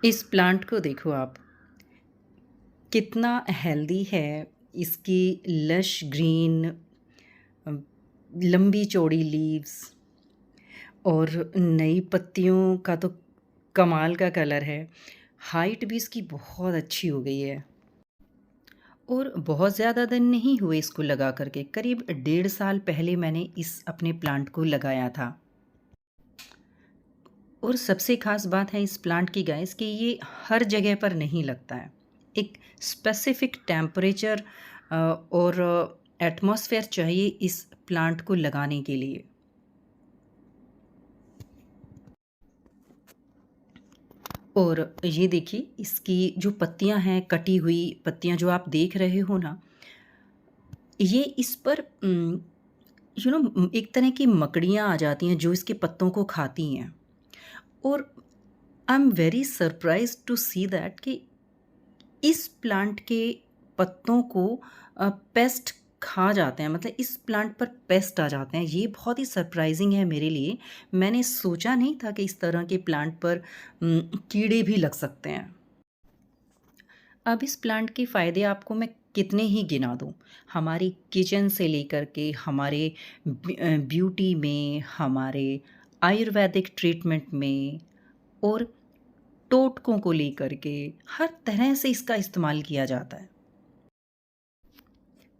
इस प्लांट को देखो आप, कितना हेल्दी है। इसकी लश ग्रीन लंबी चौड़ी लीव्स और नई पत्तियों का तो कमाल का कलर है। हाइट भी इसकी बहुत अच्छी हो गई है और बहुत ज़्यादा दिन नहीं हुए इसको लगा करके। करीब 1.5 साल पहले मैंने इस अपने प्लांट को लगाया था। और सबसे ख़ास बात है इस प्लांट की गाइस कि ये हर जगह पर नहीं लगता है। एक स्पेसिफिक टेम्परेचर और एटमॉस्फेयर चाहिए इस प्लांट को लगाने के लिए। और ये देखिए इसकी जो पत्तियां हैं, कटी हुई पत्तियां जो आप देख रहे हो ना, ये इस पर एक तरह की मकड़ियाँ आ जाती हैं जो इसके पत्तों को खाती हैं। और I am very surprised to see that कि इस प्लांट के पत्तों को पेस्ट खा जाते हैं, मतलब इस प्लांट पर पेस्ट आ जाते हैं। ये बहुत ही सरप्राइजिंग है मेरे लिए। मैंने सोचा नहीं था कि इस तरह के प्लांट पर कीड़े भी लग सकते हैं। अब इस प्लांट के फ़ायदे आपको मैं कितने ही गिना दूँ। हमारी किचन से लेकर के हमारे ब्यूटी में, हमारे आयुर्वेदिक ट्रीटमेंट में और टोटकों को लेकर के हर तरह से इसका इस्तेमाल किया जाता है।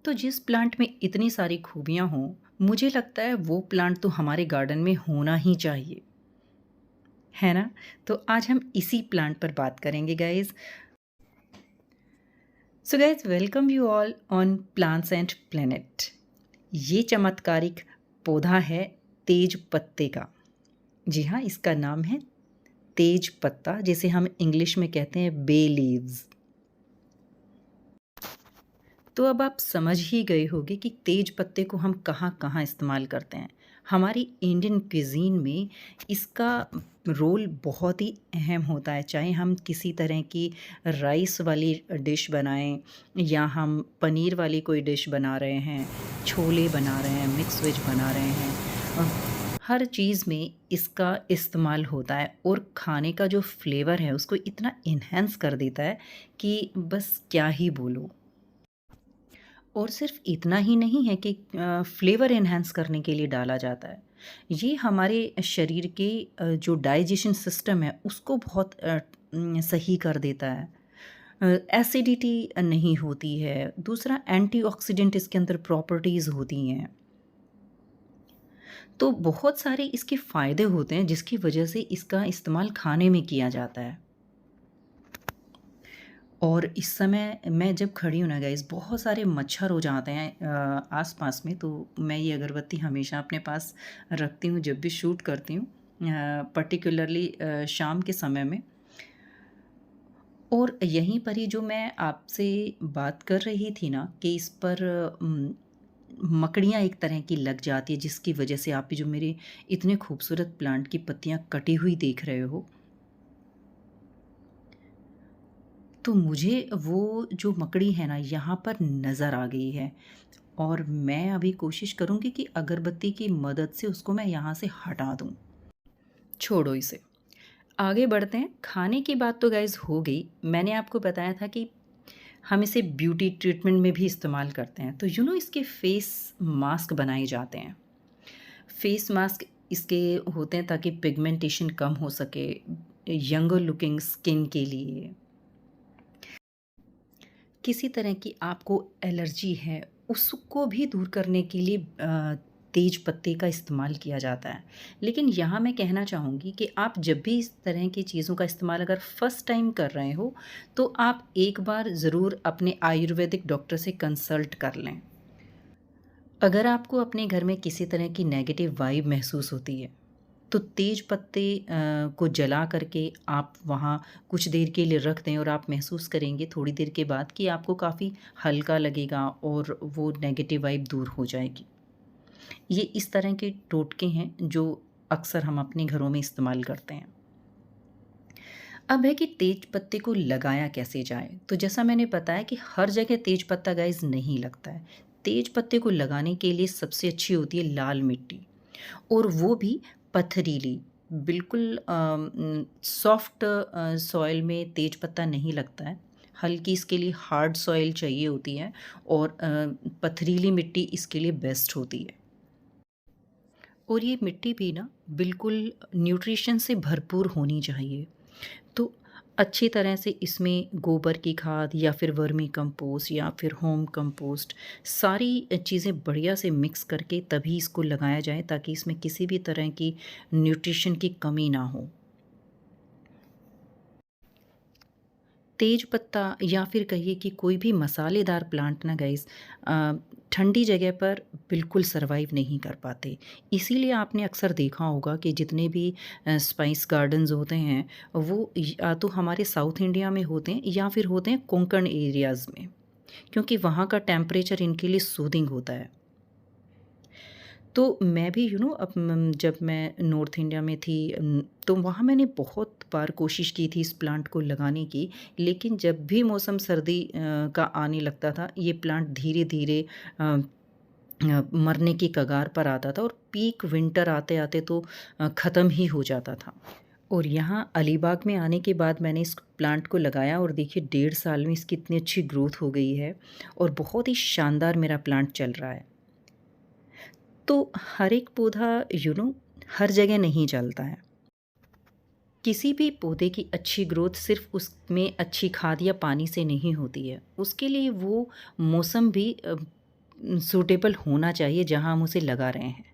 तो जिस प्लांट में इतनी सारी खूबियाँ हों, मुझे लगता है वो प्लांट तो हमारे गार्डन में होना ही चाहिए, है ना? तो आज हम इसी प्लांट पर बात करेंगे guys. So guys, welcome you all on plants and planet. ये चमत्कारिक पौधा है तेज पत्ते का। जी हाँ, इसका नाम है तेज पत्ता, जिसे हम इंग्लिश में कहते हैं बे लीव्स। तो अब आप समझ ही गए होंगे कि तेज पत्ते को हम कहाँ कहाँ इस्तेमाल करते हैं। हमारी इंडियन क्विजीन में इसका रोल बहुत ही अहम होता है। चाहे हम किसी तरह की राइस वाली डिश बनाएं या हम पनीर वाली कोई डिश बना रहे हैं, छोले बना रहे हैं, मिक्स वेज बना रहे हैं, हर चीज़ में इसका इस्तेमाल होता है। और खाने का जो फ्लेवर है उसको इतना इन्हेंस कर देता है कि बस क्या ही बोलो। और सिर्फ इतना ही नहीं है कि फ्लेवर एनहांस करने के लिए डाला जाता है। ये हमारे शरीर के जो डाइजेशन सिस्टम है उसको बहुत सही कर देता है। एसिडिटी नहीं होती है। दूसरा, एंटीऑक्सीडेंट इसके अंदर प्रॉपर्टीज़ होती हैं। तो बहुत सारे इसके फ़ायदे होते हैं जिसकी वजह से इसका इस्तेमाल खाने में किया जाता है। और इस समय मैं जब खड़ी हूँ ना गाइस, बहुत सारे मच्छर हो जाते हैं आस-पास में, तो मैं ये अगरबत्ती हमेशा अपने पास रखती हूँ जब भी शूट करती हूँ, पर्टिकुलरली शाम के समय में। और यहीं पर ही जो मैं आपसे बात कर रही थी ना कि इस पर मकड़ियाँ एक तरह की लग जाती है, जिसकी वजह से आप ये जो मेरे इतने खूबसूरत प्लांट की पत्तियाँ कटी हुई देख रहे हो, तो मुझे वो जो मकड़ी है ना यहाँ पर नज़र आ गई है। और मैं अभी कोशिश करूँगी कि अगरबत्ती की मदद से उसको मैं यहाँ से हटा दूँ। छोड़ो इसे, आगे बढ़ते हैं। खाने की बात तो गाइज़ हो गई। मैंने आपको बताया था कि हम इसे ब्यूटी ट्रीटमेंट में भी इस्तेमाल करते हैं। तो इसके फेस मास्क बनाए जाते हैं। फेस मास्क इसके होते हैं ताकि पिगमेंटेशन कम हो सके, यंगर लुकिंग स्किन के लिए। किसी तरह की आपको एलर्जी है, उसको भी दूर करने के लिए तेज पत्ते का इस्तेमाल किया जाता है। लेकिन यहाँ मैं कहना चाहूँगी कि आप जब भी इस तरह की चीज़ों का इस्तेमाल अगर फर्स्ट टाइम कर रहे हो, तो आप एक बार ज़रूर अपने आयुर्वेदिक डॉक्टर से कंसल्ट कर लें। अगर आपको अपने घर में किसी तरह की नेगेटिव वाइब महसूस होती है, तो तेज पत्ते को जला करके आप वहाँ कुछ देर के लिए रख दें और आप महसूस करेंगे थोड़ी देर के बाद कि आपको काफ़ी हल्का लगेगा और वो नेगेटिव वाइब दूर हो जाएगी। ये इस तरह के टोटके हैं जो अक्सर हम अपने घरों में इस्तेमाल करते हैं। अब है कि तेज पत्ते को लगाया कैसे जाए। तो जैसा मैंने बताया कि हर जगह तेज पत्ता गाइस नहीं लगता है। तेज पत्ते को लगाने के लिए सबसे अच्छी होती है लाल मिट्टी, और वो भी पथरीली। बिल्कुल सॉफ्ट सॉइल में तेज पत्ता नहीं लगता है। हल्की इसके लिए हार्ड सॉइल चाहिए होती है और पथरीली मिट्टी इसके लिए बेस्ट होती है। और ये मिट्टी भी ना बिल्कुल न्यूट्रिशन से भरपूर होनी चाहिए। तो अच्छी तरह से इसमें गोबर की खाद या फिर वर्मी कंपोस्ट या फिर होम कंपोस्ट सारी चीज़ें बढ़िया से मिक्स करके तभी इसको लगाया जाए, ताकि इसमें किसी भी तरह की न्यूट्रिशन की कमी ना हो। तेज पत्ता या फिर कहिए कि कोई भी मसालेदार प्लांट ना गाइस ठंडी जगह पर बिल्कुल सरवाइव नहीं कर पाते। इसीलिए आपने अक्सर देखा होगा कि जितने भी स्पाइस गार्डन्स होते हैं वो या तो हमारे साउथ इंडिया में होते हैं या फिर होते हैं कोंकण एरियाज़ में, क्योंकि वहाँ का टेम्परेचर इनके लिए सूदिंग होता है। तो मैं भी अब जब मैं नॉर्थ इंडिया में थी तो वहाँ मैंने बहुत बार कोशिश की थी इस प्लांट को लगाने की, लेकिन जब भी मौसम सर्दी का आने लगता था ये प्लांट धीरे-धीरे मरने की कगार पर आता था और पीक विंटर आते-आते तो ख़त्म ही हो जाता था। और यहाँ अलीबाग में आने के बाद मैंने इस प्लांट को लगाया और देखिए 1.5 साल में इसकी इतनी अच्छी ग्रोथ हो गई है और बहुत ही शानदार मेरा प्लांट चल रहा है। तो हर एक पौधा हर जगह नहीं चलता है। किसी भी पौधे की अच्छी ग्रोथ सिर्फ उसमें अच्छी खाद या पानी से नहीं होती है। उसके लिए वो मौसम भी सूटेबल होना चाहिए जहाँ हम उसे लगा रहे हैं।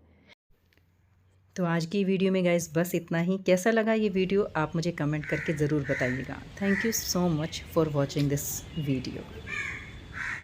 तो आज की वीडियो में गाइस बस इतना ही। कैसा लगा ये वीडियो आप मुझे कमेंट करके ज़रूर बताइएगा। Thank you so much for watching this video.